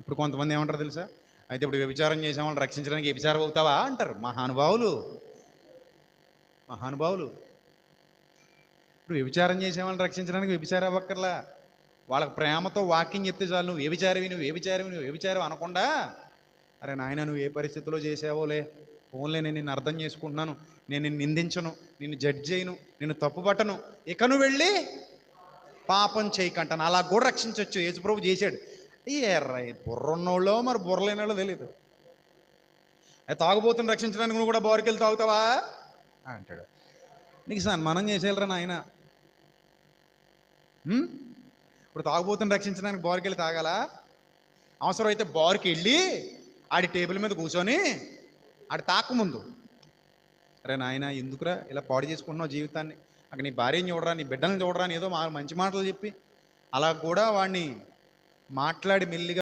ఇప్పుడు కొంతమంది ఏమంటారు తెలుసా? అయితే ఇప్పుడు వ్యభిచారం చేసే వాళ్ళని రక్షించడానికి వ్యభిచారం అవుతావా అంటారు. మహానుభావులు, మహానుభావులు. ఇప్పుడు వ్యభిచారం చేసే వాళ్ళని రక్షించడానికి వ్యభిచారం అవ్వక్కర్లా. వాళ్ళకి ప్రేమతో వాకింగ్ చెప్తే చాలు. నువ్వు వ్యభిచారివి, నువ్వు వ్యభిచారివి, నువ్వు వ్యభిచారం అనకుండా, అరే నాయన నువ్వు ఏ పరిస్థితిలో చేసావోలే, ఫోన్లే, నేను నిన్ను అర్థం చేసుకుంటున్నాను, నేను నిన్ను నిందించను, నిన్ను జడ్జ్ చేయను, నిన్ను తప్పుపట్టను, ఇక నువ్వు వెళ్ళి పాపం చేయకంటాను. అలా కూడా రక్షించవచ్చు. యేసుప్రభు చేశాడు. ఈ ఎర్ర బుర్రన్నోళ్ళో మరి బుర్రలేనోళ్ళో తెలియదు. అది తాగుబోతుని రక్షించడానికి నువ్వు కూడా బోరికెళ్ళి తాగుతావా అంటాడు. నీకు సన్మానం చేసేయాలరా నాయన. ఇప్పుడు తాగుబోతుని రక్షించడానికి బోరికెళ్ళి తాగాలా? అవసరమైతే బార్కి వెళ్ళి ఆడి టేబుల్ మీద కూర్చొని ఆడి తాకముందు, అరే నాయన ఎందుకురా ఇలా పాడు చేసుకుంటున్నావు జీవితాన్ని, అక్కడ నీ భార్యని చూడరా, నీ బిడ్డల్ని చూడరా అని ఏదో మంచి మాటలు చెప్పి అలా కూడా వాడిని మాట్లాడి మెల్లిగా